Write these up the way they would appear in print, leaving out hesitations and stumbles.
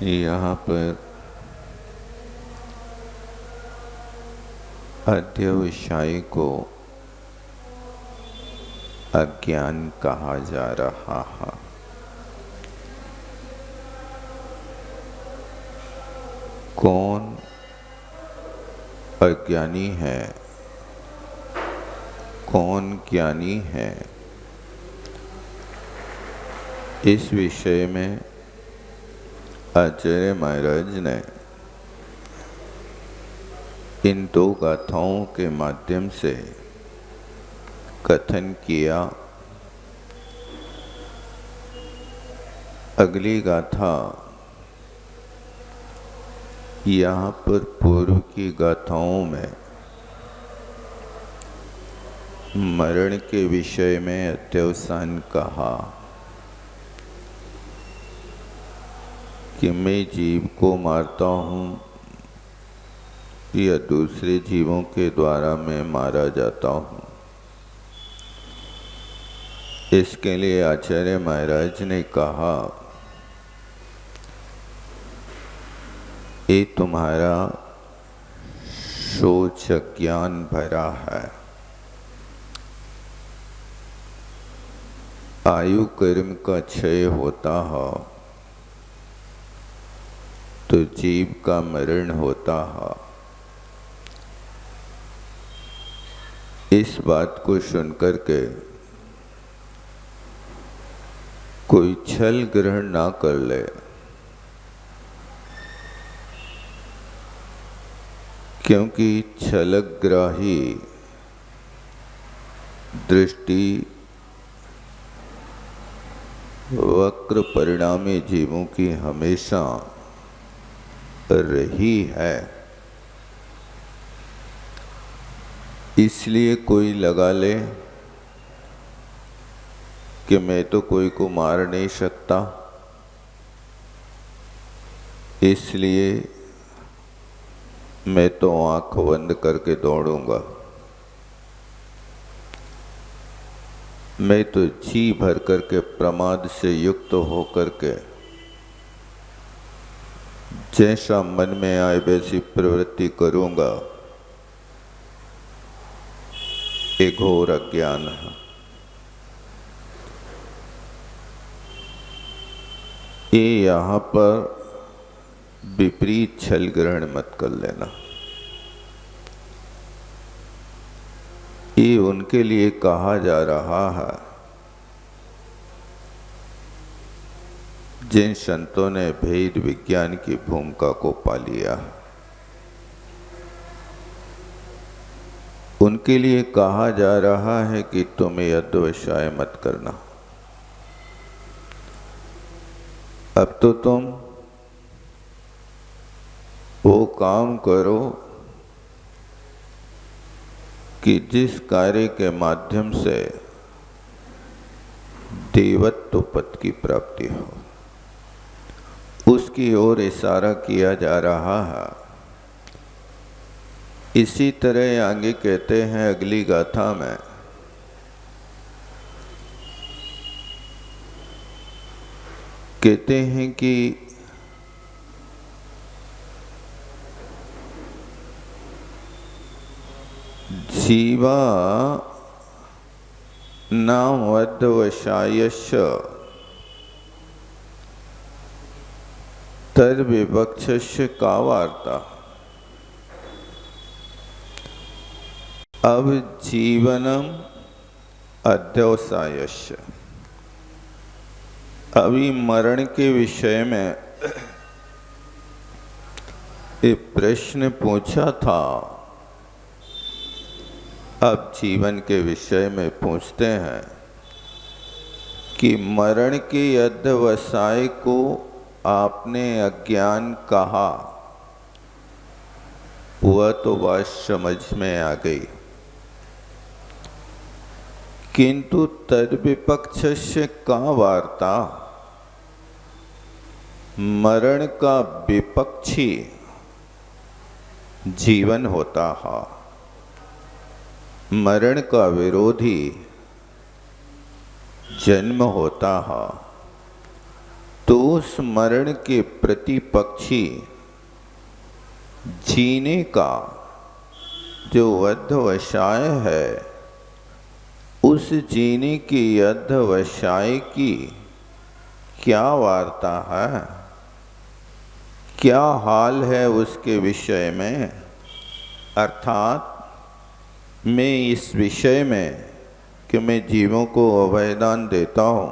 यहाँ पर अध्यवसाय को अज्ञान कहा जा रहा है। कौन अज्ञानी है, कौन ज्ञानी है, इस विषय में आचार्य महाराज ने इन दो गाथाओं के माध्यम से कथन किया। अगली गाथा यहाँ पर पूर्व की गाथाओं में मरण के विषय में अत्यवसान कहा कि मैं जीव को मारता हूँ या दूसरे जीवों के द्वारा मैं मारा जाता हूँ। इसके लिए आचार्य महाराज ने कहा, ये तुम्हारा सोच अज्ञान भरा है। आयु कर्म का क्षय होता है तो जीव का मरण होता है। इस बात को सुनकर के कोई छल ग्रहण ना कर ले, क्योंकि छलग्राही दृष्टि वक्र परिणामी जीवों की हमेशा रही है। इसलिए कोई लगा ले कि मैं तो कोई को मार नहीं सकता, इसलिए मैं तो आंख बंद करके दौड़ूंगा, मैं तो जी भर करके प्रमाद से युक्त होकर के जैसा मन में आए वैसी प्रवृत्ति करूंगा। एक घोर अज्ञान है। ये यहाँ पर विपरीत छल ग्रहण मत कर लेना। ये उनके लिए कहा जा रहा है जिन संतों ने भेद विज्ञान की भूमिका को पा लिया। उनके लिए कहा जा रहा है कि तुम ये अध्यवसाय मत करना। अब तो तुम वो काम करो कि जिस कार्य के माध्यम से देवत्व पद की प्राप्ति हो, उसकी ओर इशारा किया जा रहा है। इसी तरह आगे कहते हैं अगली गाथा में, कहते हैं कि जीवा नाम अध्यवसायस्य तद विवक्षस्य का वार्ता। अब जीवनम अध्यवसायस्य, अभी मरण के विषय में एक प्रश्न पूछा था, अब जीवन के विषय में पूछते हैं कि मरण के अध्यवसाय को आपने अज्ञान कहा, वह तो बात समझ में आ गई, किंतु तद्विपक्षस्य का वार्ता, मरण का विपक्षी जीवन होता है, मरण का विरोधी जन्म होता है, तो स्मरण के प्रतिपक्षी जीने का जो अध्यवसाय है, उस जीने की अध्यवसाय की क्या वार्ता है, क्या हाल है उसके विषय में। अर्थात मैं इस विषय में कि मैं जीवों को अभयदान देता हूँ,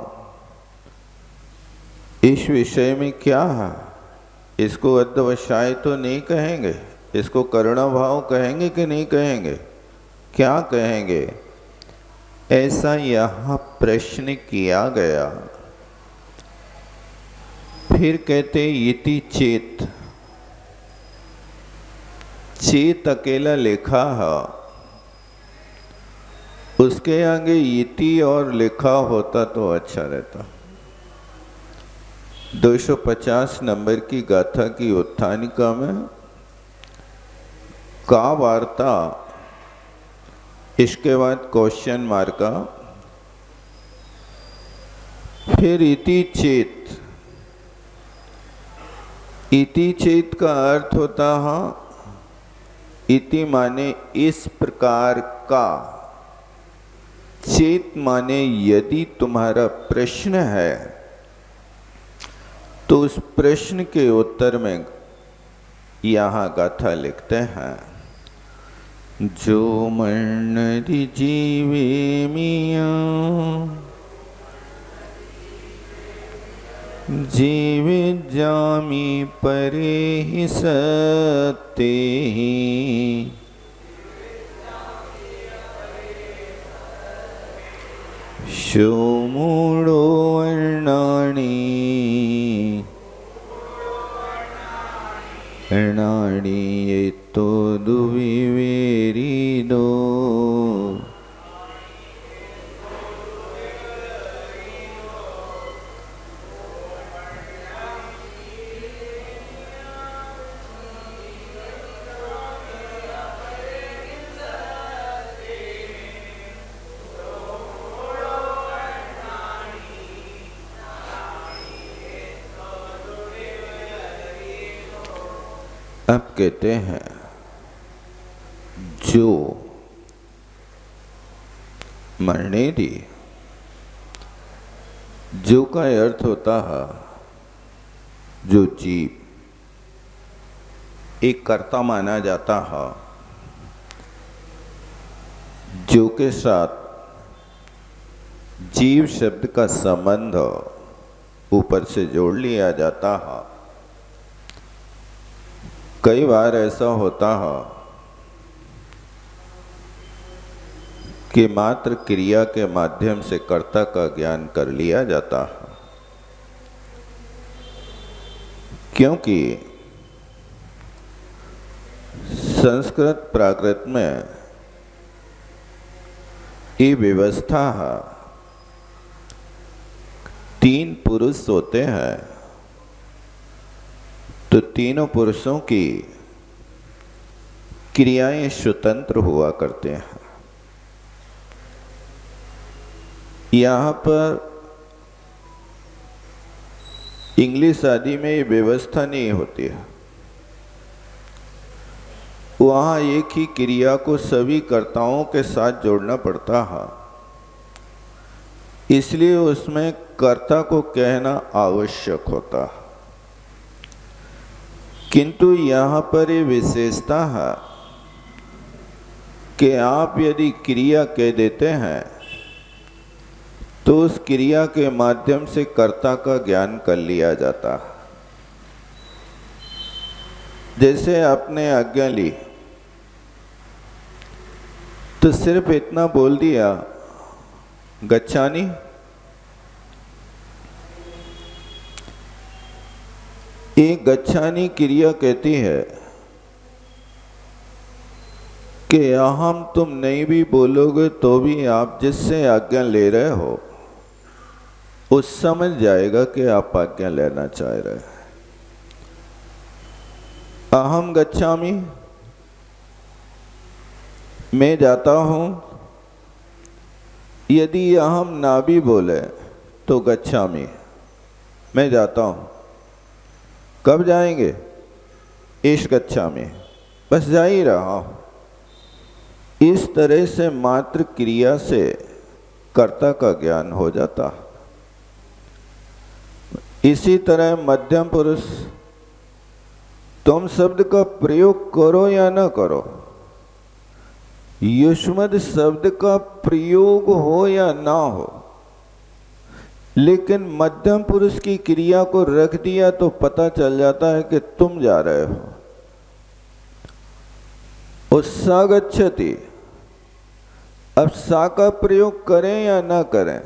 इस विषय में क्या है, इसको अध्यवसाय तो नहीं कहेंगे, इसको करुणा भाव कहेंगे कि नहीं कहेंगे, क्या कहेंगे, ऐसा यहाँ प्रश्न किया गया। फिर कहते इति चेत, चेत अकेला लिखा है, उसके आगे इति और लिखा होता तो अच्छा रहता। 250 नंबर की गाथा की उत्थानिका में का वार्ता, इसके बाद क्वेश्चन मार्क का, फिर इति चेत। इति चेत का अर्थ होता है, इति माने इस प्रकार का, चेत माने यदि तुम्हारा प्रश्न है तो उस प्रश्न के उत्तर में यहाँ गाथा लिखते हैं। जो मरण जीवे मियाँ, जीवे जामी परे ही सत्य ही, शो मूढ़ो वर्णाणी, वर्णाणी ये तो दुविवेरी दो। अब कहते हैं जो मरने दी, जो का अर्थ होता है जो जीव एक कर्ता माना जाता है, जो के साथ जीव शब्द का संबंध ऊपर से जोड़ लिया जाता है। कई बार ऐसा होता है कि मात्र क्रिया के माध्यम से कर्ता का ज्ञान कर लिया जाता है, क्योंकि संस्कृत प्राकृत में ये व्यवस्था है, 3 पुरुष होते हैं तो तीनों पुरुषों की क्रियाएं स्वतंत्र हुआ करते हैं। यहाँ पर इंग्लिश आदि में ये व्यवस्था नहीं होती है, वहाँ एक ही क्रिया को सभी कर्ताओं के साथ जोड़ना पड़ता है, इसलिए उसमें कर्ता को कहना आवश्यक होता है। किंतु यहाँ पर ये विशेषता है कि आप यदि क्रिया कह देते हैं तो उस क्रिया के माध्यम से कर्ता का ज्ञान कर लिया जाता है। जैसे आपने आज्ञा ली तो सिर्फ इतना बोल दिया गच्छामि, एक गच्छामि क्रिया कहती है कि अहम तुम नहीं भी बोलोगे तो भी आप जिससे आज्ञा ले रहे हो उस समझ जाएगा कि आप आज्ञा लेना चाह रहे हैं। अहम गच्छामि, मैं जाता हूं, यदि अहम ना भी बोले तो गच्छामि, मैं जाता हूँ। कब जाएंगे? ईश गच्छामि, बस जा ही रहा हूँ। इस तरह से मात्र क्रिया से कर्ता का ज्ञान हो जाता। इसी तरह मध्यम पुरुष, तुम शब्द का प्रयोग करो या न करो, युष्मद शब्द का प्रयोग हो या ना हो, लेकिन मध्यम पुरुष की क्रिया को रख दिया तो पता चल जाता है कि तुम जा रहे हो। उत्सा गच्छति, अब सा का प्रयोग करें या ना करें,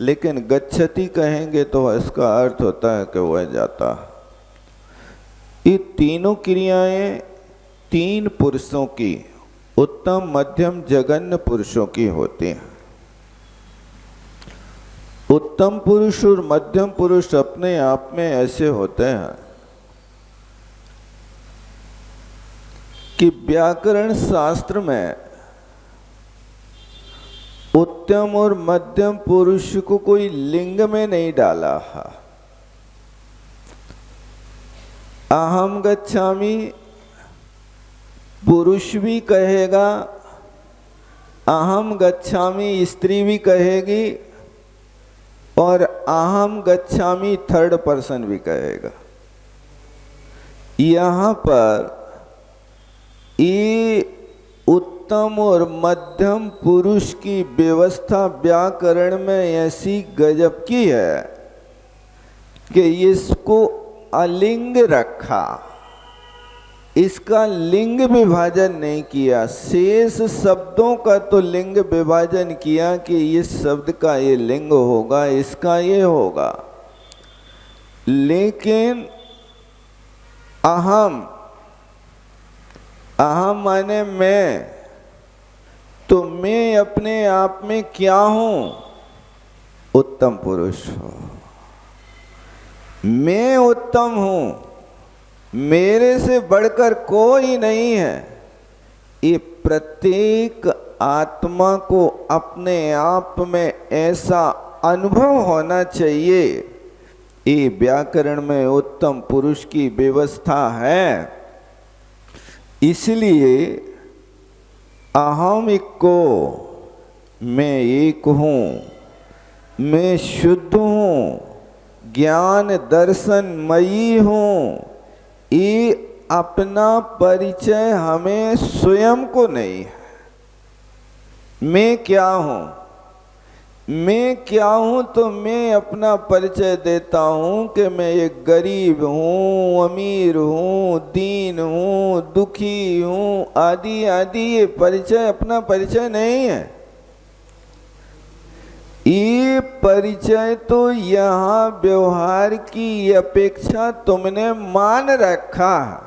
लेकिन गच्छति कहेंगे तो इसका अर्थ होता है कि वह जाता। ये तीनों क्रियाएं तीन पुरुषों की, उत्तम मध्यम जघन्य पुरुषों की होती हैं। उत्तम पुरुष और मध्यम पुरुष अपने आप में ऐसे होते हैं कि व्याकरण शास्त्र में उत्तम और मध्यम पुरुष को कोई लिंग में नहीं डाला है। अहम गच्छामि पुरुष भी कहेगा, अहम गच्छामि स्त्री भी कहेगी, और अहम गच्छामि थर्ड पर्सन भी कहेगा। यहाँ पर ये उत्तम और मध्यम पुरुष की व्यवस्था व्याकरण में ऐसी गजब की है कि इसको अलिंग रखा, इसका लिंग विभाजन नहीं किया। शेष शब्दों का तो लिंग विभाजन किया कि इस शब्द का ये लिंग होगा, इसका ये होगा, लेकिन अहम, अहम माने मैं, तो मैं अपने आप में क्या हूं? उत्तम पुरुष हूं। मैं उत्तम हूं, मेरे से बढ़कर कोई नहीं है। ये प्रत्येक आत्मा को अपने आप में ऐसा अनुभव होना चाहिए। ये व्याकरण में उत्तम पुरुष की व्यवस्था है। इसलिए अहम इको, मैं एक हूँ, मैं शुद्ध हूँ, ज्ञान दर्शनमयी हूँ, ये अपना परिचय हमें स्वयं को नहीं है। मैं क्या हूँ? मैं क्या हूँ तो मैं अपना परिचय देता हूँ कि मैं एक गरीब हूँ, अमीर हूँ, दीन हूँ, दुखी हूँ, आदि आदि। ये परिचय अपना परिचय नहीं है। ये परिचय तो यहाँ व्यवहार की अपेक्षा तुमने मान रखा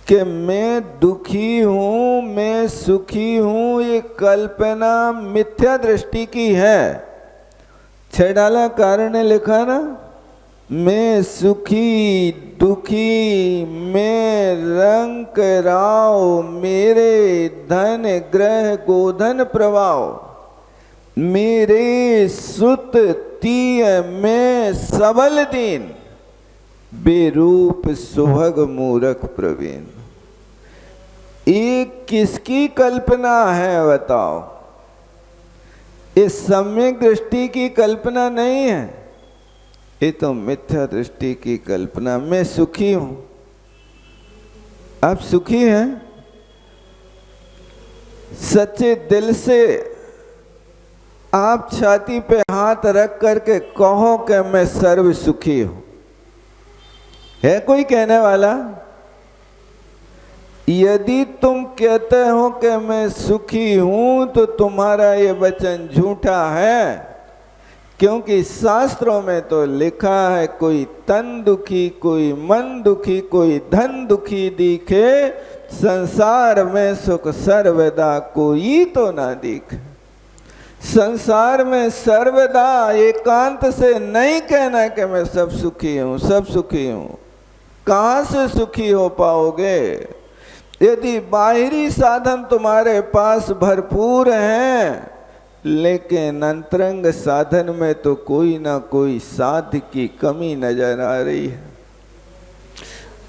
कि मैं दुखी हूँ, मैं सुखी हूँ। ये कल्पना मिथ्या दृष्टि की है। छेडाला कारण ने लिखा ना, मैं सुखी दुखी, मैं रंग राव, मेरे धन ग्रह गोधन प्रभाव, मेरे सुत तीय मैं सबल दीन, बेरूप सुभग मूरख प्रवीण। एक किसकी कल्पना है बताओ? इस सम्यक दृष्टि की कल्पना नहीं है, ये तो मिथ्या दृष्टि की कल्पना। मैं सुखी हूं। आप सुखी हैं? सच्चे दिल से आप छाती पे हाथ रख करके कहो कि मैं सर्व सुखी हूं। है कोई कहने वाला? यदि तुम कहते हो कि मैं सुखी हूं तो तुम्हारा ये वचन झूठा है, क्योंकि शास्त्रों में तो लिखा है कोई तन दुखी, कोई मन दुखी, कोई धन दुखी दिखे, संसार में सुख सर्वदा कोई तो ना दिखे। संसार में सर्वदा एकांत से नहीं कहना कि मैं सब सुखी हूं, सब सुखी हूं। कहां से सुखी हो पाओगे? यदि बाहरी साधन तुम्हारे पास भरपूर हैं लेकिन अंतरंग साधन में तो कोई ना कोई साध की कमी नजर आ रही है।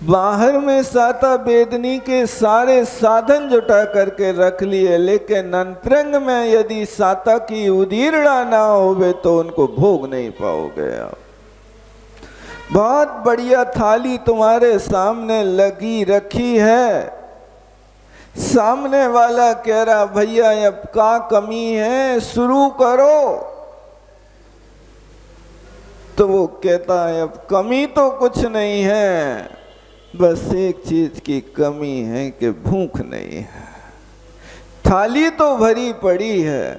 बाहर में साता बेदनी के सारे साधन जुटा करके रख लिए, लेकिन अंतरंग में यदि साता की उदीरणा ना होवे तो उनको भोग नहीं पाओगे आप। बहुत बढ़िया थाली तुम्हारे सामने लगी रखी है, सामने वाला कह रहा भैया अब का कमी है, शुरू करो। तो वो कहता है अब कमी तो कुछ नहीं है, बस एक चीज की कमी है कि भूख नहीं है। थाली तो भरी पड़ी है,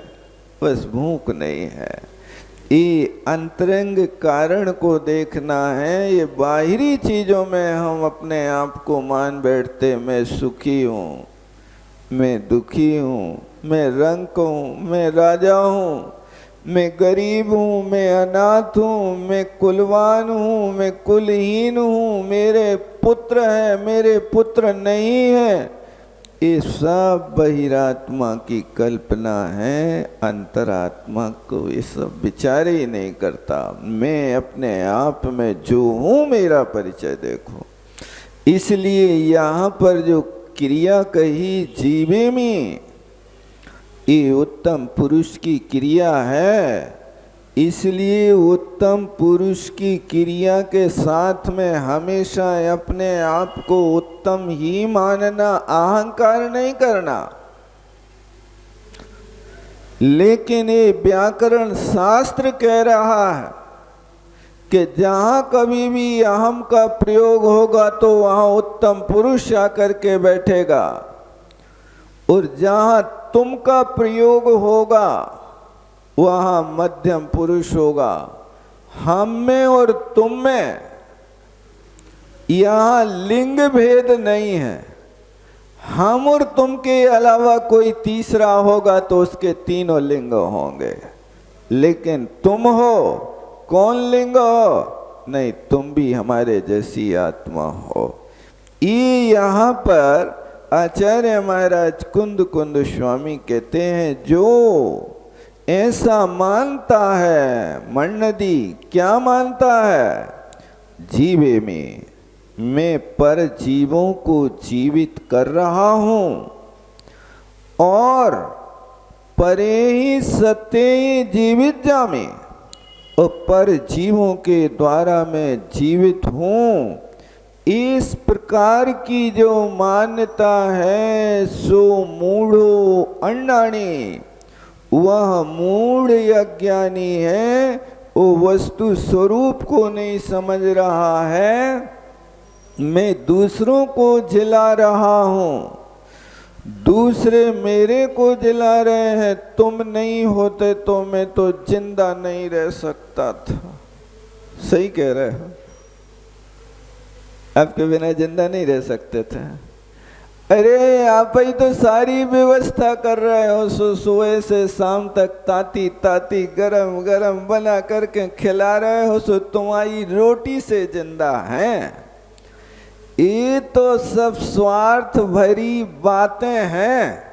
बस भूख नहीं है। ये अंतरंग कारण को देखना है। ये बाहरी चीजों में हम अपने आप को मान बैठते, मैं सुखी हूँ, मैं दुखी हूँ, मैं रंक हूँ, मैं राजा हूँ, मैं गरीब हूँ, मैं अनाथ हूँ, मैं कुलवान हूँ, मैं कुलहीन हूँ, मेरे पुत्र है, मेरे पुत्र नहीं है। ये सब बहिरात्मा की कल्पना है। अंतरात्मा को ये सब विचार ही नहीं करता। मैं अपने आप में जो हूँ मेरा परिचय देखो। इसलिए यहाँ पर जो क्रिया कही जीवे में, ये उत्तम पुरुष की क्रिया है। इसलिए उत्तम पुरुष की क्रिया के साथ में हमेशा अपने आप को उत्तम ही मानना, अहंकार नहीं करना। लेकिन ये व्याकरण शास्त्र कह रहा है कि जहां कभी भी अहम का प्रयोग होगा तो वहां उत्तम पुरुष आकर के बैठेगा, और जहां तुम का प्रयोग होगा वहां मध्यम पुरुष होगा। हम में और तुम में यहां लिंग भेद नहीं है। हम और तुम के अलावा कोई तीसरा होगा तो उसके तीनों लिंग होंगे, लेकिन तुम हो, कौन लिंग हो? नहीं, तुम भी हमारे जैसी आत्मा हो। ये यहाँ पर आचार्य महाराज कुंद कुंद स्वामी कहते हैं, जो ऐसा मानता है, मन्नदी क्या मानता है? जीवे में मैं पर जीवों को जीवित कर रहा हूं और परे ही सत्य जीवित जामे, और पर जीवों के द्वारा मैं जीवित हूं। इस प्रकार की जो मान्यता है सो मूढ़ो अण्णाणी, वह मूढ़ अज्ञानी है। वो वस्तु स्वरूप को नहीं समझ रहा है। मैं दूसरों को जिला रहा हूँ, दूसरे मेरे को जिला रहे हैं। तुम नहीं होते तो मैं तो जिंदा नहीं रह सकता था। सही कह रहे हो, आपके बिना जिंदा नहीं रह सकते थे। अरे आप ही तो सारी व्यवस्था कर रहे हो, सुबह से शाम तक ताती ताती गरम गरम बना करके खिला रहे हो, सो तुम्हारी रोटी से जिंदा हैं। ये तो सब स्वार्थ भरी बातें हैं।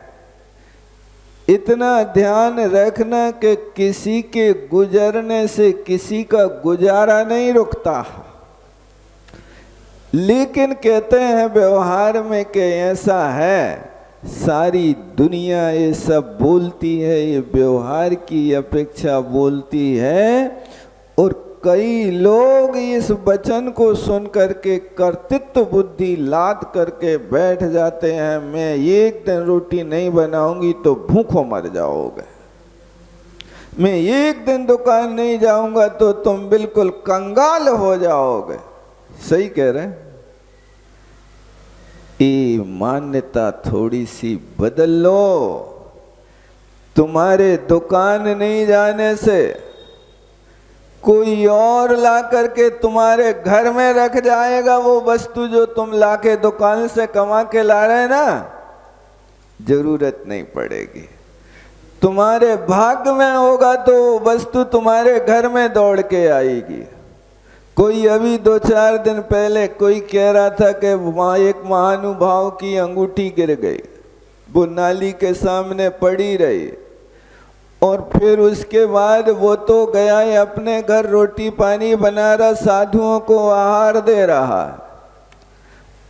इतना ध्यान रखना कि किसी के गुजरने से किसी का गुजारा नहीं रुकता। लेकिन कहते हैं व्यवहार में कि ऐसा है, सारी दुनिया ये सब बोलती है, ये व्यवहार की अपेक्षा बोलती है। और कई लोग इस वचन को सुन करके कर्तृत्व बुद्धि लाद करके बैठ जाते हैं, मैं एक दिन रोटी नहीं बनाऊंगी तो भूखों मर जाओगे, मैं एक दिन दुकान नहीं जाऊंगा तो तुम बिल्कुल कंगाल हो जाओगे। सही कह रहे हैं। ये मान्यता थोड़ी सी बदल लो। तुम्हारे दुकान नहीं जाने से कोई और ला करके तुम्हारे घर में रख जाएगा वो वस्तु जो तुम लाके दुकान से कमा के ला रहे ना, जरूरत नहीं पड़ेगी। तुम्हारे भाग्य में होगा तो वस्तु तुम्हारे घर में दौड़ के आएगी। कोई अभी 2-4 दिन पहले कोई कह रहा था कि वहाँ एक महानुभाव की अंगूठी गिर गई, वो नाली के सामने पड़ी रही, और फिर उसके बाद वो तो गया है अपने घर, रोटी पानी बना रहा, साधुओं को आहार दे रहा है।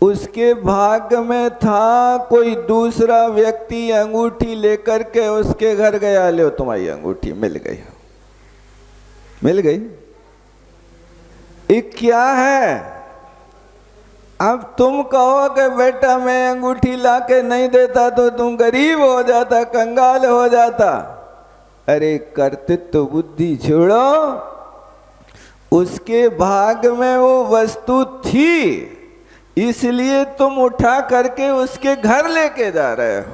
उसके भाग्य में था कोई दूसरा व्यक्ति अंगूठी लेकर के उसके घर गया, ले तुम्हारी अंगूठी मिल गई, मिल गई। ये क्या है? अब तुम कहो कि बेटा मैं अंगूठी लाके नहीं देता तो तुम गरीब हो जाता, कंगाल हो जाता। अरे कर्तृत्व बुद्धि छोड़ो, उसके भाग में वो वस्तु थी, इसलिए तुम उठा करके उसके घर लेके जा रहे हो।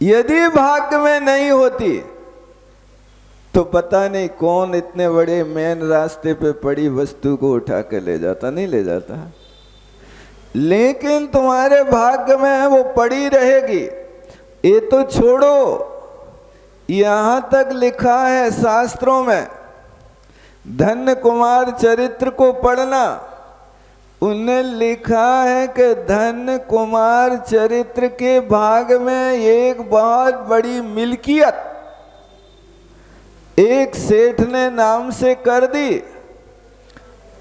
यदि भाग्य में नहीं होती तो पता नहीं कौन इतने बड़े मेन रास्ते पे पड़ी वस्तु को उठा के ले जाता, नहीं ले जाता। लेकिन तुम्हारे भाग्य में वो पड़ी रहेगी। ये तो छोड़ो, यहां तक लिखा है शास्त्रों में, धन्य कुमार चरित्र को पढ़ना, उन्हें लिखा है कि धन्य कुमार चरित्र के भाग में एक बहुत बड़ी मिल्कियत एक सेठ ने नाम से कर दी।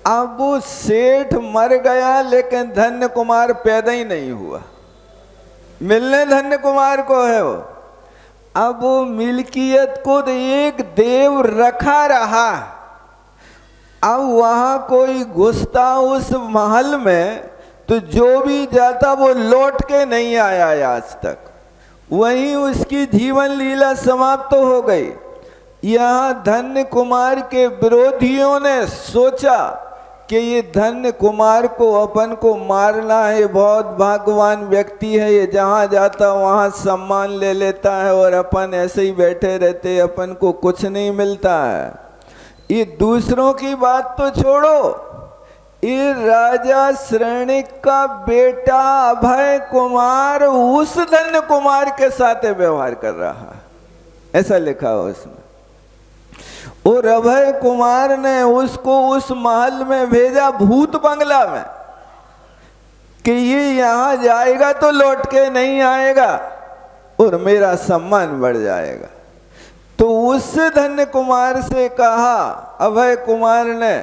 अब वो सेठ मर गया लेकिन धन्य कुमार पैदा ही नहीं हुआ, मिलने धन्य कुमार को है वो। अब वो मिल्कियत को एक देव रखा रहा। अब वहां कोई घुसता उस महल में तो जो भी जाता वो लौट के नहीं आया आज तक, वहीं उसकी जीवन लीला समाप्त तो हो गई। यहाँ धन्य कुमार के विरोधियों ने सोचा कि ये धन्य कुमार को अपन को मारना है, बहुत भाग्यवान व्यक्ति है, ये जहाँ जाता वहाँ सम्मान ले लेता है और अपन ऐसे ही बैठे रहते, अपन को कुछ नहीं मिलता है। ये दूसरों की बात तो छोड़ो, ये राजा श्रेणिक का बेटा अभय कुमार उस धन्य कुमार के साथ व्यवहार कर रहा है, ऐसा लिखा हो उसमें। और अभय कुमार ने उसको उस महल में भेजा, भूत बंगला में, कि ये यहां जाएगा तो लौट के नहीं आएगा और मेरा सम्मान बढ़ जाएगा। तो उस धन्य कुमार से कहा अभय कुमार ने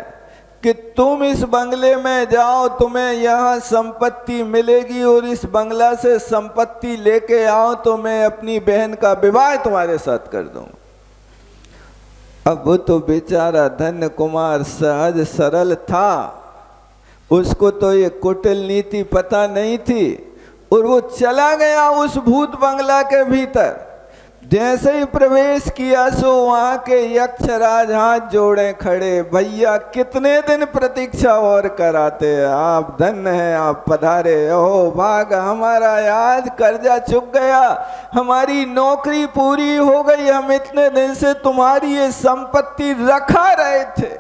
कि तुम इस बंगले में जाओ, तुम्हें यहाँ संपत्ति मिलेगी और इस बंगला से संपत्ति लेके आओ तो मैं अपनी बहन का विवाह तुम्हारे साथ कर दूंगा। अब वो तो बेचारा धन्य कुमार सहज सरल था, उसको तो ये कुटिल नीति पता नहीं थी और वो चला गया उस भूत बंगला के भीतर। जैसे ही प्रवेश किया सो वहां के यक्षराज हाथ जोड़े खड़े, भैया कितने दिन प्रतीक्षा और कराते, आप धन्य हैं, आप पधारे, ओहो भाग हमारा, आज कर्जा चुक गया, हमारी नौकरी पूरी हो गई, हम इतने दिन से तुम्हारी ये संपत्ति रखा रहे थे,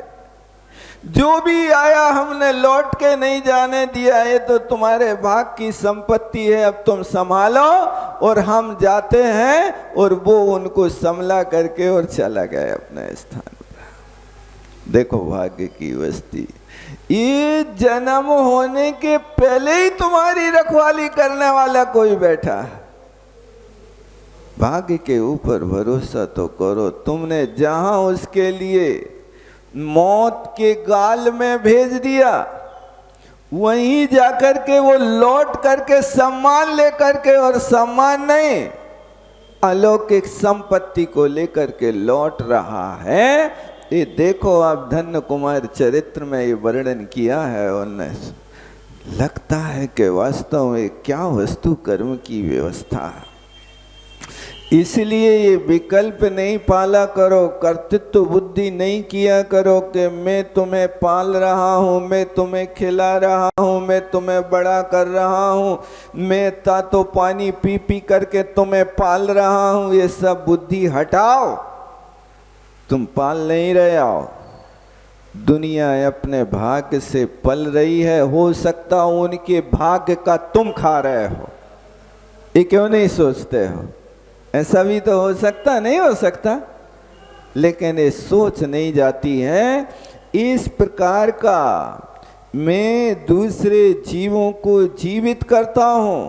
जो भी आया हमने लौट के नहीं जाने दिया, ये तो तुम्हारे भाग की संपत्ति है, अब तुम संभालो। और हम जाते हैं और वो उनको संभला करके और चला गया अपने स्थान पर। देखो भाग्य की वस्ती, ये जन्म होने के पहले ही तुम्हारी रखवाली करने वाला कोई बैठा है। भाग्य के ऊपर भरोसा तो करो। तुमने जहां उसके लिए मौत के गाल में भेज दिया, वहीं जाकर के वो लौट करके सम्मान लेकर के, और सम्मान नहीं अलौकिक संपत्ति को लेकर के लौट रहा है। ये देखो आप धन्य कुमार चरित्र में ये वर्णन किया है उन्होंने। लगता है कि वास्तव में क्या वस्तु कर्म की व्यवस्था है। इसलिए ये विकल्प नहीं पाला करो, कर्तृत्व बुद्धि नहीं किया करो कि मैं तुम्हें पाल रहा हूँ, मैं तुम्हें खिला रहा हूँ, मैं तुम्हें बड़ा कर रहा हूँ, मैं तातो पानी पी पी करके तुम्हें पाल रहा हूँ। ये सब बुद्धि हटाओ, तुम पाल नहीं रहे हो। दुनिया अपने भाग्य से पल रही है, हो सकता उनके भाग्य का तुम खा रहे हो। ये क्यों नहीं सोचते हो? ऐसा भी तो हो सकता, नहीं हो सकता, लेकिन ये सोच नहीं जाती है। इस प्रकार का मैं दूसरे जीवों को जीवित करता हूँ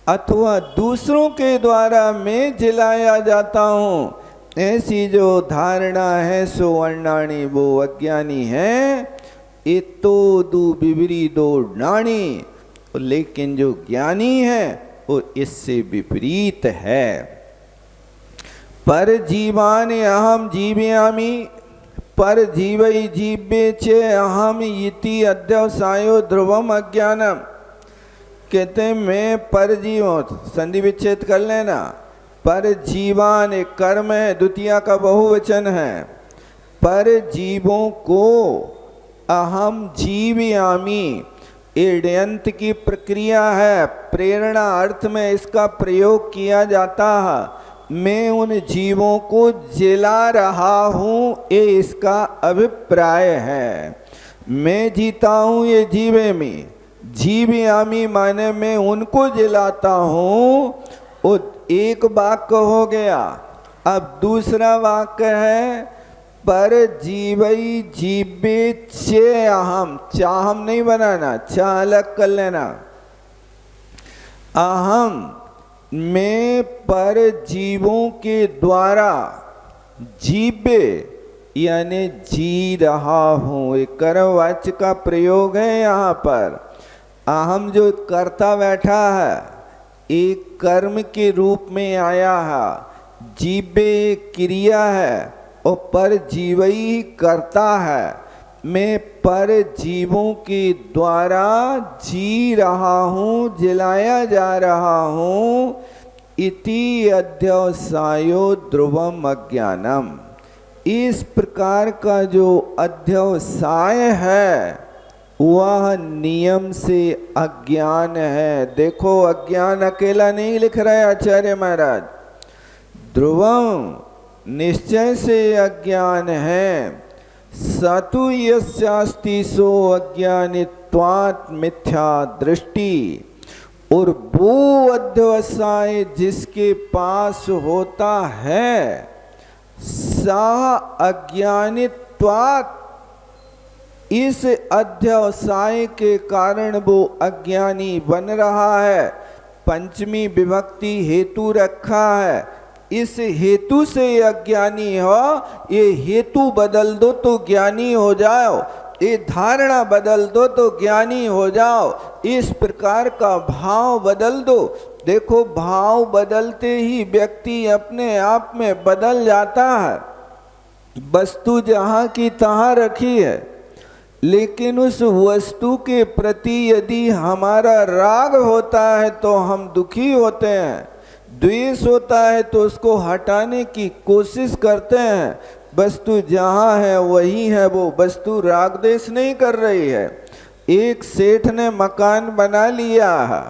अथवा दूसरों के द्वारा मैं जिलाया जाता हूँ, ऐसी जो धारणा है सो वर्णाणी वो अज्ञानी है। इतो दु विपरीतो नाणी, लेकिन जो ज्ञानी है वो इससे विपरीत है। पर जीवान अहम जीवयामि, पर जीवई जीवे चे अहम इति अध्यवसायो ध्रुवम अज्ञानम। कहते हैं मैं पर जीव, संधि विच्छेद कर लेना। पर जीवान एक कर्म है, द्वितीया का बहुवचन है। पर जीवों को अहम जीवयामि, एड्यंत की प्रक्रिया है, प्रेरणा अर्थ में इसका प्रयोग किया जाता है। मैं उन जीवों को जिला रहा हूँ, ये इसका अभिप्राय है। मैं जीता हूँ ये जीवे में, जीवयामि माने मैं उनको जिलाता हूँ। वो एक वाक्य हो गया। अब दूसरा वाक्य है पर जीवई जीवे चे अहम। चाहम नहीं बनाना, चा अलग कर लेना। अहम मैं पर जीवों के द्वारा जीवे यानी जी रहा हूँ। एक कर्मवाच्य का प्रयोग है यहाँ पर। अहम जो कर्ता बैठा है एक कर्म के रूप में आया है। जीवे क्रिया है और पर जीवई करता है। मैं पर जीवों के द्वारा जी रहा हूँ, जिलाया जा रहा हूँ। इति अध्यवसायो ध्रुवम अज्ञानम। इस प्रकार का जो अध्यवसाय है वह नियम से अज्ञान है। देखो अज्ञान अकेला नहीं लिख रहे आचार्य महाराज, ध्रुवम निश्चय से अज्ञान है। सतु यस्यास्ति सो अज्ञानित्वात् मिथ्या दृष्टि। और वो अध्यवसाय जिसके पास होता है सा अज्ञानित्वात्, इस अध्यवसाय के कारण वो अज्ञानी बन रहा है। पंचमी विभक्ति हेतु रखा है, इस हेतु से अज्ञानी हो। ये हेतु बदल दो तो ज्ञानी हो जाओ, ये धारणा बदल दो तो ज्ञानी हो जाओ। इस प्रकार का भाव बदल दो। देखो भाव बदलते ही व्यक्ति अपने आप में बदल जाता है। वस्तु जहाँ की तहाँ रखी है, लेकिन उस वस्तु के प्रति यदि हमारा राग होता है तो हम दुखी होते हैं, द्वेष होता है तो उसको हटाने की कोशिश करते हैं। वस्तु जहाँ है वही है, वो वस्तु राग द्वेष नहीं कर रही है। एक सेठ ने मकान बना लिया है,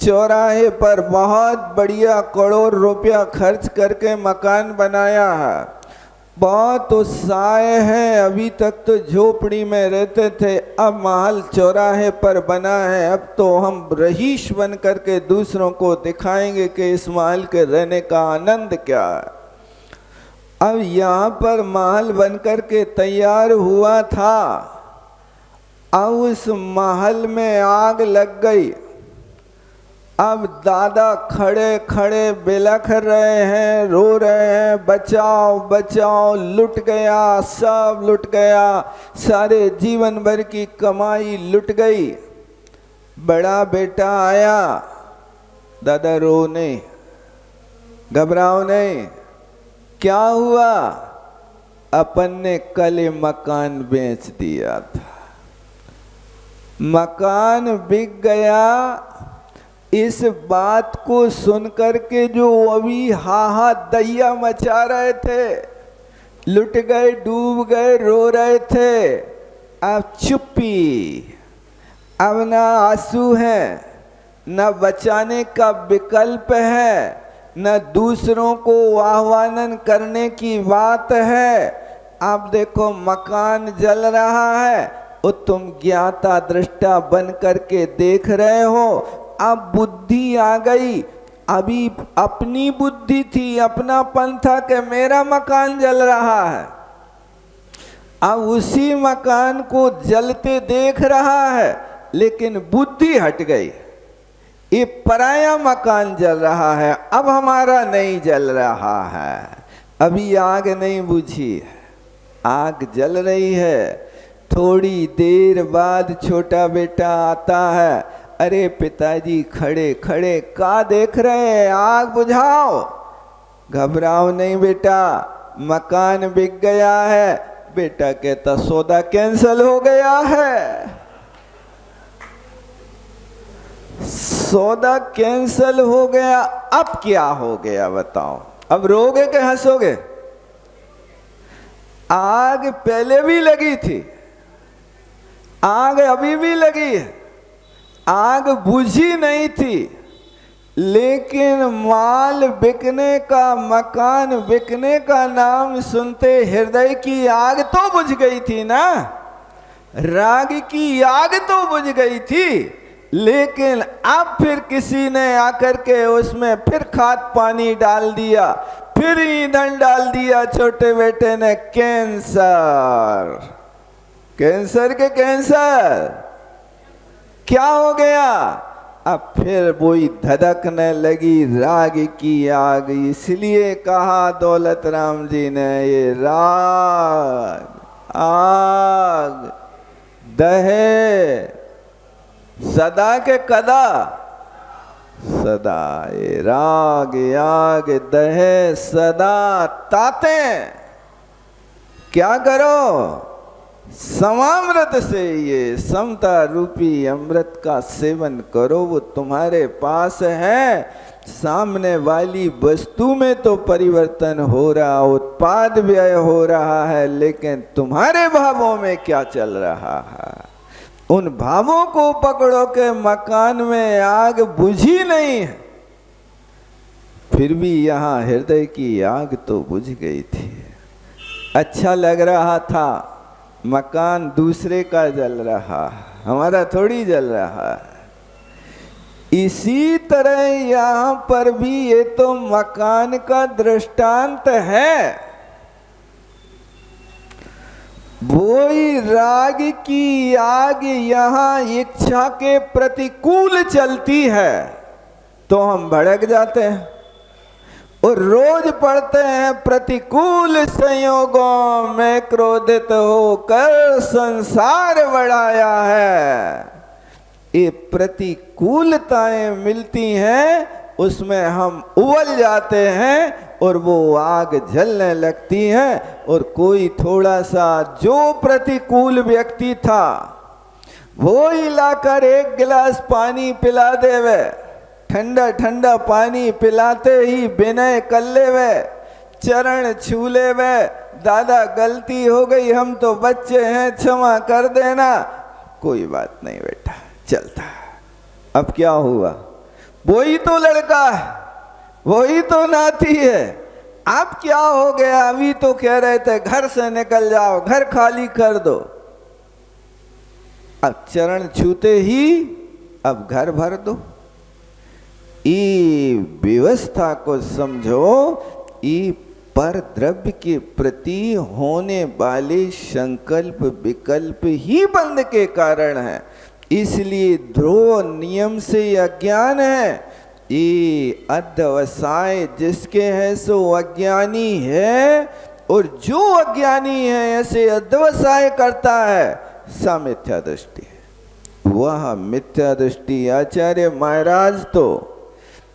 चौराहे पर बहुत बढ़िया करोड़ रुपया खर्च करके मकान बनाया है। बहुत उत्साह है, अभी तक तो झोपड़ी में रहते थे, अब महल चौराहे पर बना है। अब तो हम रईस बन करके दूसरों को दिखाएंगे कि इस महल के रहने का आनंद क्या है। अब यहाँ पर महल बन करके तैयार हुआ था, अब उस महल में आग लग गई। अब दादा खड़े खड़े बिलख रहे हैं, रो रहे हैं, बचाओ बचाओ, लुट गया, सब लुट गया, सारे जीवन भर की कमाई लुट गई। बड़ा बेटा आया, दादा रो नहीं, घबराओ नहीं, क्या हुआ? अपन ने कल मकान बेच दिया था, मकान बिक गया। इस बात को सुनकर के जो अभी हाहा दैया मचा रहे थे, लुट गए, डूब गए, रो रहे थे, अब चुप्पी। अब ना आंसू है, न बचाने का विकल्प है, न दूसरों को आह्वान करने की बात है। अब देखो मकान जल रहा है, और तुम ज्ञाता दृष्टा बन करके देख रहे हो। अब बुद्धि आ गई, अभी अपनी बुद्धि थी, अपनापन था कि मेरा मकान जल रहा है। अब उसी मकान को जलते देख रहा है, लेकिन बुद्धि हट गई, ये पराया मकान जल रहा है, अब हमारा नहीं जल रहा है। अभी आग नहीं बुझी, आग जल रही है। थोड़ी देर बाद छोटा बेटा आता है, अरे पिताजी खड़े खड़े का देख रहे हैं, आग बुझाओ। घबराओ नहीं बेटा, मकान बिक गया है। बेटा कहता सौदा कैंसिल हो गया है। सौदा कैंसिल हो गया, अब क्या हो गया बताओ? अब रोगे कि हंसोगे? आग पहले भी लगी थी, आग अभी भी लगी है, आग बुझी नहीं थी, लेकिन माल बिकने का, मकान बिकने का नाम सुनते हृदय की आग तो बुझ गई थी ना, राग की आग तो बुझ गई थी। लेकिन अब फिर किसी ने आकर के उसमें फिर खाद पानी डाल दिया, फिर ईंधन डाल दिया छोटे बेटे ने। कैंसर, कैंसर के कैंसर क्या हो गया? अब फिर वही धधकने लगी राग की आग। इसलिए कहा दौलत राम जी ने, ये राग आग दहे सदा के कदा सदा, ये राग आग दहे सदा ताते। क्या करो? समामृत से, ये समता रूपी अमृत का सेवन करो। वो तुम्हारे पास है, सामने वाली वस्तु में तो परिवर्तन हो रहा, उत्पाद व्यय हो रहा है, लेकिन तुम्हारे भावों में क्या चल रहा है? उन भावों को पकड़ो के मकान में आग बुझी नहीं है, फिर भी यहाँ हृदय की आग तो बुझ गई थी। अच्छा लग रहा था, मकान दूसरे का जल रहा, हमारा थोड़ी जल रहा। इसी तरह यहाँ पर भी ये तो मकान का दृष्टांत है। वही राग की आग यहाँ इच्छा के प्रतिकूल चलती है तो हम भड़क जाते हैं, और रोज पढ़ते हैं प्रतिकूल संयोगों में क्रोधित होकर संसार बढ़ाया है। ये प्रतिकूलताएं मिलती हैं, उसमें हम उबल जाते हैं और वो आग जलने लगती है। और कोई थोड़ा सा जो प्रतिकूल व्यक्ति था वो ही लाकर एक गिलास पानी पिला देवे, ठंडा ठंडा पानी पिलाते ही विनय कर लेवे, चरण छू लेवे, दादा गलती हो गई, हम तो बच्चे हैं, क्षमा कर देना। कोई बात नहीं बेटा, चलता। अब क्या हुआ? वही तो लड़का है, वही तो नाती है। अब क्या हो गया? अभी तो कह रहे थे घर से निकल जाओ, घर खाली कर दो। अब चरण छूते ही अब घर भर दो। ये व्यवस्था को समझो, ये पर द्रव्य के प्रति होने वाले संकल्प विकल्प ही बंध के कारण है। इसलिए ध्रुव नियम से अज्ञान है। ये अध्यवसाय जिसके है सो अज्ञानी है, और जो अज्ञानी है ऐसे अध्यवसाय करता है, सा मिथ्या दृष्टि है। वह मिथ्या दृष्टि आचार्य महाराज तो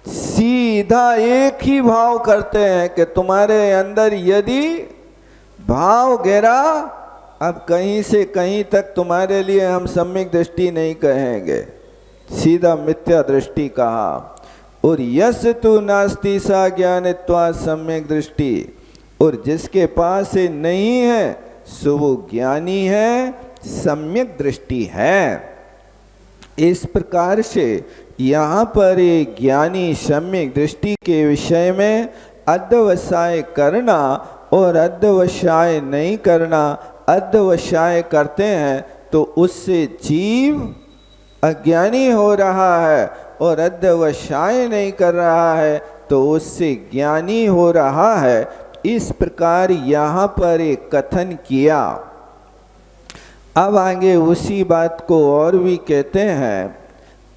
सीधा एक ही भाव करते हैं कि तुम्हारे अंदर यदि भाव गिरा, अब कहीं से कहीं तक तुम्हारे लिए हम सम्यक दृष्टि नहीं कहेंगे, सीधा मिथ्या दृष्टि कहा। और यस तु नास्ति सा ज्ञानित्वा सम्यक दृष्टि, और जिसके पास ये नहीं है सो वो ज्ञानी है, सम्यक दृष्टि है। इस प्रकार से यहाँ पर ये ज्ञानी सम्यक दृष्टि के विषय में अध्यवसाय करना और अध्यवसाय नहीं करना, अध्यवसाय करते हैं तो उससे जीव अज्ञानी हो रहा है, और अध्यवसाय नहीं कर रहा है तो उससे ज्ञानी हो रहा है। इस प्रकार यहाँ पर एक कथन किया। अब आगे उसी बात को और भी कहते हैं,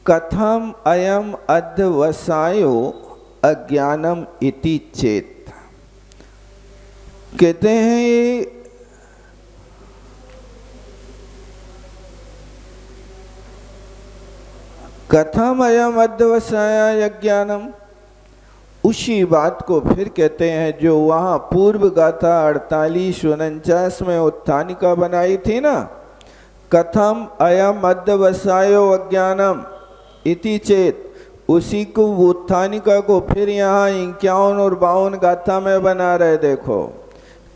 कथम अयम अध्यवसायो अज्ञानम इति चेत। कहते हैं ये कथम अयम अध्यवसाय यज्ञानम, उसी बात को फिर कहते हैं जो वहां पूर्व गाथा 48-49 में उत्थानिका बनाई थी ना, कथम अयम अध्यवसायो अज्ञानम इति चेत, उसी को उत्थानिका को फिर यहाँ 51 और 52 गाथा में बना रहे। देखो,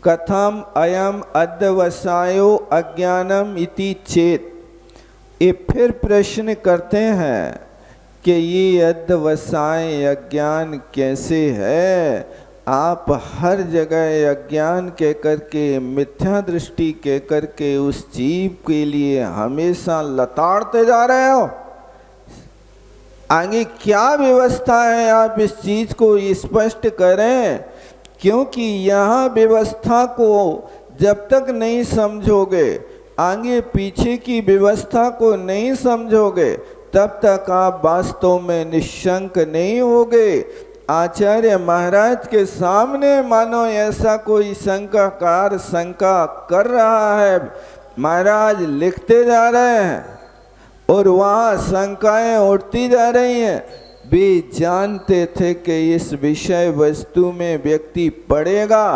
कथम अयम अध्यवसायो अज्ञानम इति चेत, ये फिर प्रश्न करते हैं कि ये अध्यवसाय अज्ञान कैसे है। आप हर जगह अज्ञान कह करके, मिथ्या दृष्टि कह करके उस जीव के लिए हमेशा लताड़ते जा रहे हो। आगे क्या व्यवस्था है, आप इस चीज को स्पष्ट करें, क्योंकि यहाँ व्यवस्था को जब तक नहीं समझोगे, आगे पीछे की व्यवस्था को नहीं समझोगे, तब तक आप वास्तव में निशंक नहीं होगे। आचार्य महाराज के सामने मानो ऐसा कोई शंकाकार शंका कर रहा है, महाराज लिखते जा रहे हैं और वहाँ शंकाएं उठती जा रही हैं। वे जानते थे कि इस विषय वस्तु में व्यक्ति पढ़ेगा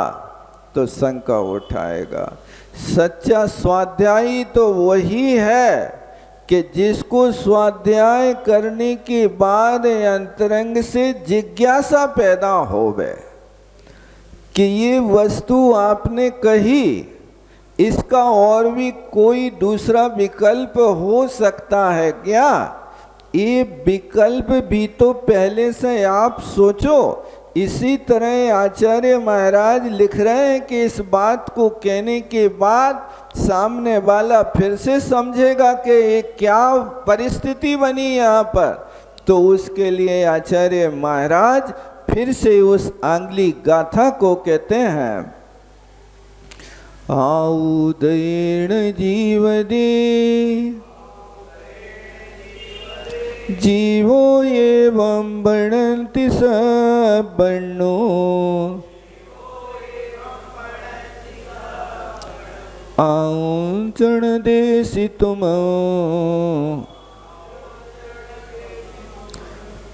तो शंका उठाएगा। सच्चा स्वाध्यायी तो वही है कि जिसको स्वाध्याय करने के बाद अंतरंग से जिज्ञासा पैदा होवे कि ये वस्तु आपने कही, इसका और भी कोई दूसरा विकल्प हो सकता है क्या? ये विकल्प भी तो पहले से आप सोचो। इसी तरह आचार्य महाराज लिख रहे हैं कि इस बात को कहने के बाद सामने वाला फिर से समझेगा कि ये क्या परिस्थिति बनी यहाँ पर, तो उसके लिए आचार्य महाराज फिर से उस आंगली गाथा को कहते हैं, आउदैण जीवदे जीवो एवं वर्णन्ति सवर्णो, आउचण देसी तुम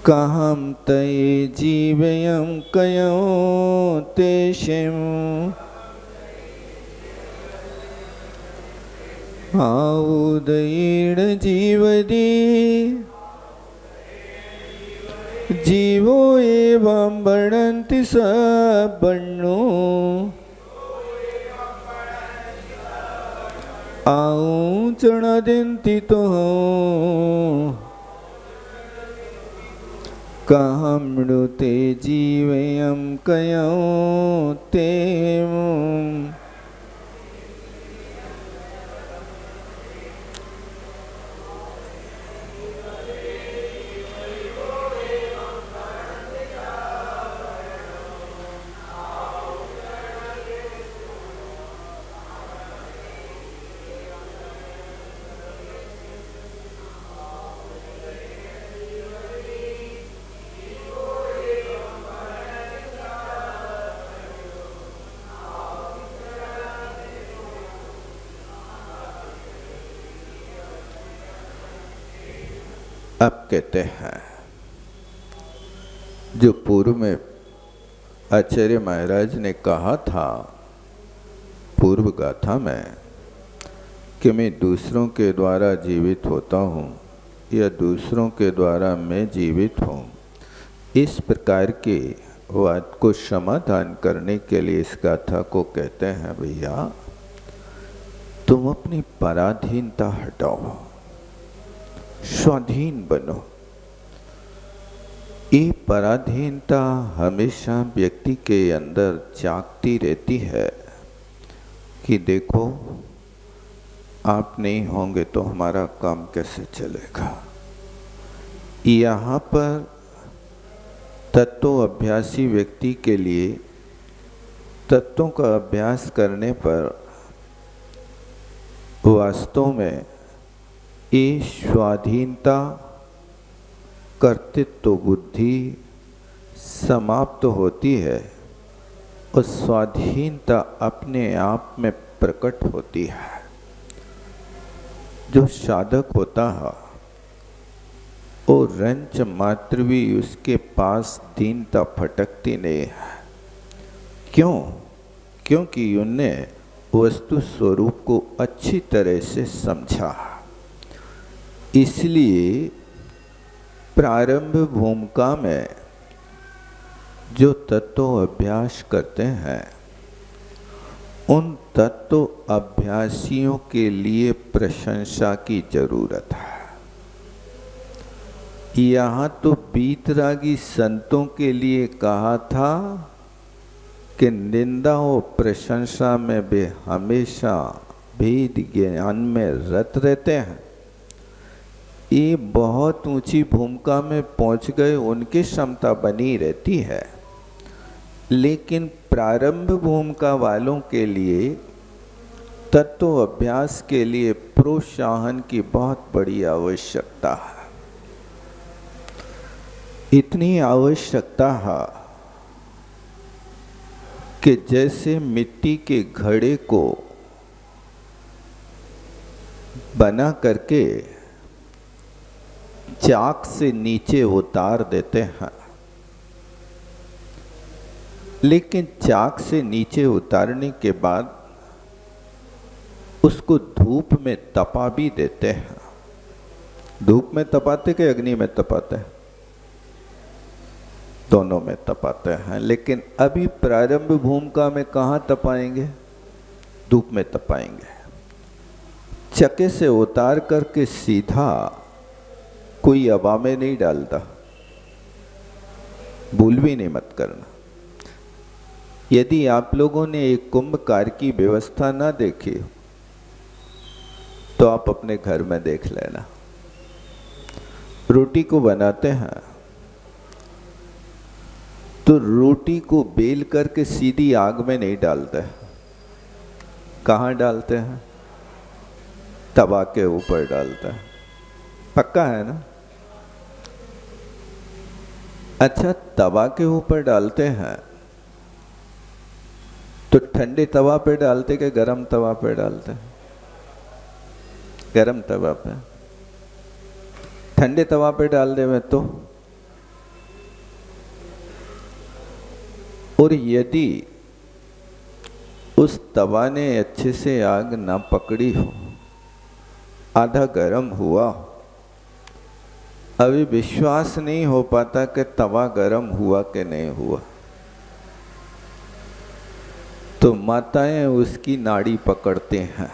कहम तये जीवयम कयो तेषिम, आउदैण जीवदी जीवो एवं वर्णन्ति सवर्णो, आउचण दिन्ति तो कहमृते जीवयम कयो तेम। अब कहते हैं, जो पूर्व में आचार्य महाराज ने कहा था पूर्व गाथा में कि मैं दूसरों के द्वारा जीवित होता हूँ या दूसरों के द्वारा मैं जीवित हूँ, इस प्रकार के वाद को समाधान करने के लिए इस गाथा को कहते हैं, भैया तुम अपनी पराधीनता हटाओ, स्वाधीन बनो। ये पराधीनता हमेशा व्यक्ति के अंदर जागती रहती है कि देखो आप नहीं होंगे तो हमारा काम कैसे चलेगा। यहाँ पर तत्व अभ्यासी व्यक्ति के लिए तत्वों का अभ्यास करने पर वास्तव में ये स्वाधीनता कर्तृत्व बुद्धि समाप्त होती है उस स्वाधीनता अपने आप में प्रकट होती है। जो साधक होता है वो रंच मात्र भी उसके पास दीनता फटकती नहीं है। क्यों? क्योंकि उनने वस्तु स्वरूप को अच्छी तरह से समझा। इसलिए प्रारंभ भूमिका में जो तत्व अभ्यास करते हैं उन तत्व अभ्यासियों के लिए प्रशंसा की जरूरत है। यहाँ तो बीतरागी संतों के लिए कहा था कि निंदा और प्रशंसा में वे हमेशा भेद ज्ञान में रत रहते हैं। ये बहुत ऊंची भूमिका में पहुंच गए, उनकी क्षमता बनी रहती है। लेकिन प्रारंभ भूमिका वालों के लिए तत्व अभ्यास के लिए प्रोत्साहन की बहुत बड़ी आवश्यकता है। इतनी आवश्यकता है कि जैसे मिट्टी के घड़े को बना करके चाक से नीचे उतार देते हैं, लेकिन चाक से नीचे उतारने के बाद उसको धूप में तपा भी देते हैं। धूप में तपाते कि अग्नि में तपाते हैं? दोनों में तपाते हैं। लेकिन अभी प्रारंभ भूमिका में कहाँ तपाएंगे? धूप में तपाएंगे। चक्के से उतार करके सीधा कोई हवा में नहीं डालता, भूल भी नहीं मत करना। यदि आप लोगों ने एक कुंभकार की व्यवस्था ना देखी तो आप अपने घर में देख लेना। रोटी को बनाते हैं तो रोटी को बेल करके सीधी आग में नहीं डालते, कहाँ डालते हैं? तवा के ऊपर डालते हैं। पक्का है ना? अच्छा, तवा के ऊपर डालते हैं तो ठंडे तवा पे डालते कि गरम तवा पे डालते हैं? गरम तवा पे। ठंडे तवा पे डाल दे में तो, और यदि उस तवा ने अच्छे से आग ना पकड़ी हो, आधा गरम हुआ, अभी विश्वास नहीं हो पाता कि तवा गरम हुआ कि नहीं हुआ, तो माताएं उसकी नाड़ी पकड़ते हैं।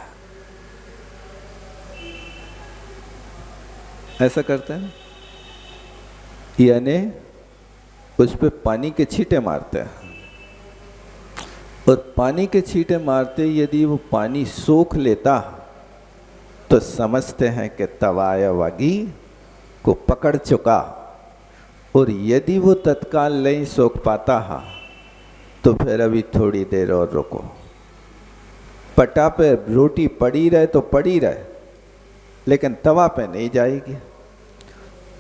ऐसा करते हैं, यानी उस पे पानी के छींटे मारते हैं, और पानी के छींटे मारते यदि वो पानी सोख लेता तो समझते हैं कि तवा या आगी को पकड़ चुका। और यदि वो तत्काल नहीं सोख पाता है तो फिर अभी थोड़ी देर और रुको, पटा पे रोटी पड़ी रहे तो पड़ी रहे, लेकिन तवा पे नहीं जाएगी।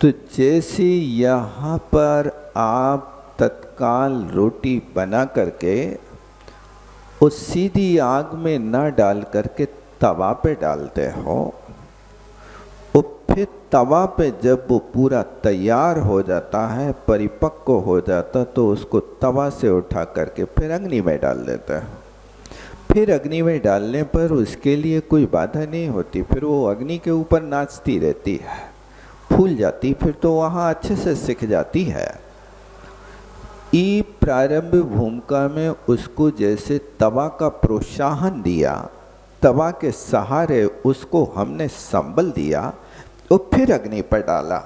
तो जैसे यहाँ पर आप तत्काल रोटी बना करके उस सीधी आग में ना डाल करके तवा पे डालते हो, और फिर तवा पे जब वो पूरा तैयार हो जाता है, परिपक्व हो जाता, तो उसको तवा से उठा करके फिर अग्नि में डाल देते हैं। फिर अग्नि में डालने पर उसके लिए कोई बाधा नहीं होती, फिर वो अग्नि के ऊपर नाचती रहती है, फूल जाती, फिर तो वहाँ अच्छे से सिक जाती है। ई प्रारंभ भूमिका में उसको जैसे तवा का प्रोत्साहन दिया, तवा के सहारे उसको हमने संबल दिया और फिर अग्नि पर डाला।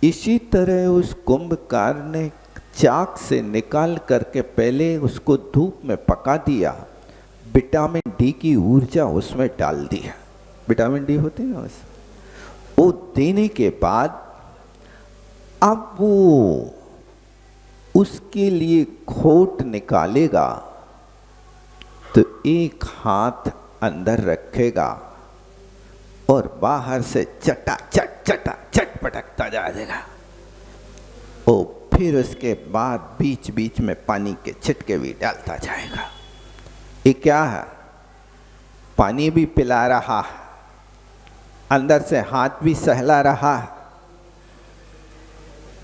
इसी तरह उस कुंभकार ने चाक से निकाल करके पहले उसको धूप में पका दिया, विटामिन डी की ऊर्जा उसमें डाल दी है। विटामिन डी होती है ना, वो देने के बाद अब वो उसके लिए खोट निकालेगा तो एक हाथ अंदर रखेगा और बाहर से चटा चट पटकता जाएगा। ओ फिर उसके बाद बीच बीच में पानी के छिटके भी डालता जाएगा। ये क्या है? पानी भी पिला रहा है, अंदर से हाथ भी सहला रहा है,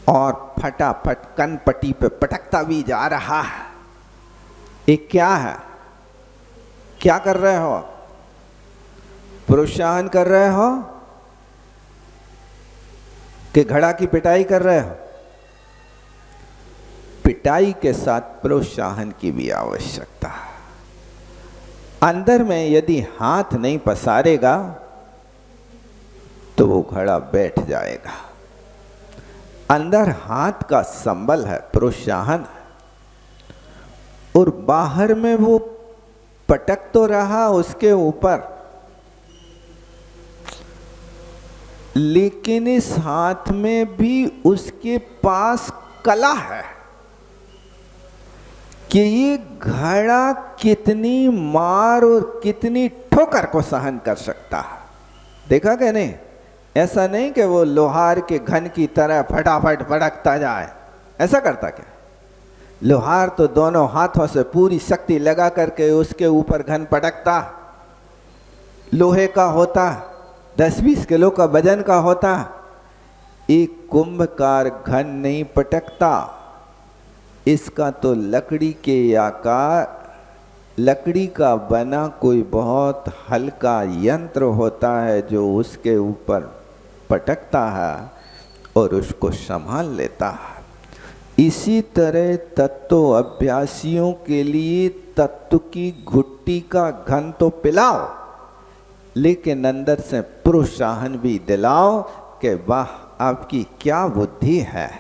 और फटाफट कनपट्टी पे पटकता भी जा रहा है। ये क्या है? क्या कर रहे हो? प्रोत्साहन कर रहे हो कि घड़ा की पिटाई कर रहे हो? पिटाई के साथ प्रोत्साहन की भी आवश्यकता है। अंदर में यदि हाथ नहीं पसारेगा तो वो घड़ा बैठ जाएगा। अंदर हाथ का संबल है, प्रोत्साहन है, और बाहर में वो पटक तो रहा उसके ऊपर, लेकिन इस हाथ में भी उसके पास कला है कि ये घड़ा कितनी मार और कितनी ठोकर को सहन कर सकता है। देखा क्या नहीं? ऐसा नहीं कि वो लोहार के घन की तरह फटाफट भड़कता जाए, ऐसा करता क्या? लोहार तो दोनों हाथों से पूरी शक्ति लगा करके उसके ऊपर घन पटकता, लोहे का होता, 10-20 किलो का वजन का होता। एक कुंभकार घन नहीं पटकता, इसका तो लकड़ी के आकार, लकड़ी का बना कोई बहुत हल्का यंत्र होता है जो उसके ऊपर पटकता है और उसको संभाल लेता है। इसी तरह तत्व अभ्यासियों के लिए तत्व की घुट्टी का घन तो पिलाओ, लेकिन अंदर से प्रोत्साहन भी दिलाओ कि वाह आपकी क्या बुद्धि है।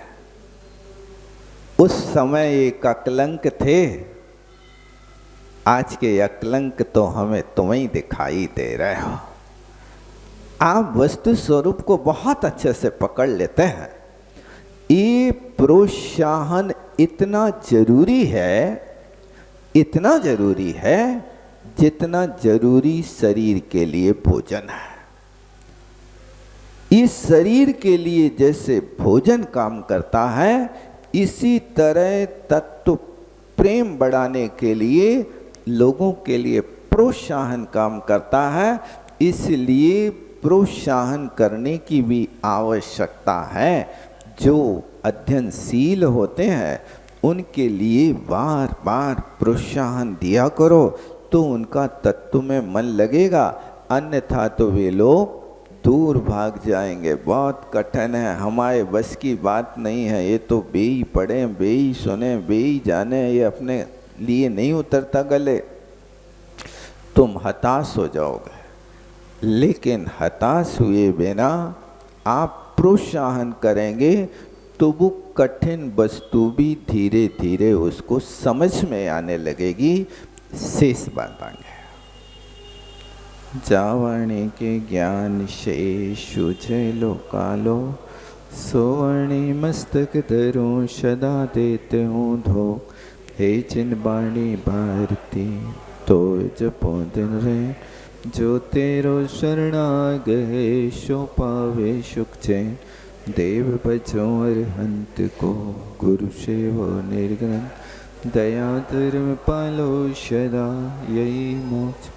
उस समय एक अकलंक थे, आज के अकलंक तो हमें तुम ही दिखाई दे रहे हो। आप वस्तु स्वरूप को बहुत अच्छे से पकड़ लेते हैं। ये प्रोत्साहन इतना जरूरी है, इतना जरूरी है जितना जरूरी शरीर के लिए भोजन है। इस शरीर के लिए जैसे भोजन काम करता है, इसी तरह तत्व प्रेम बढ़ाने के लिए लोगों के लिए प्रोत्साहन काम करता है। इसलिए प्रोत्साहन करने की भी आवश्यकता है। जो अध्ययनशील होते हैं उनके लिए बार बार प्रोत्साहन दिया करो तो उनका तत्व में मन लगेगा, अन्यथा तो वे लोग दूर भाग जाएंगे। बहुत कठिन है, हमारे बस की बात नहीं है, ये तो बेई पढ़े, बेई सुने, बेई जाने, ये अपने लिए नहीं उतरता गले। तुम हताश हो जाओगे, लेकिन हताश हुए बिना आप प्रोत्साहन करेंगे तो वो कठिन वस्तु भी धीरे धीरे उसको समझ में आने लगेगी। शेष बात आगे। जावणे के ज्ञान शेषु लो कालो, सोवणे मस्तक धरो सदा देते हूँ धो। हे जिन बाणी भारती तो जपो दिन रे, जो तेरो शरणाग है सो पावे सुख छे। देव बचो अरहंत को गुरु सेवो निर्ग्रंथ, दया धर्म पालो सदा यही मोक्ष।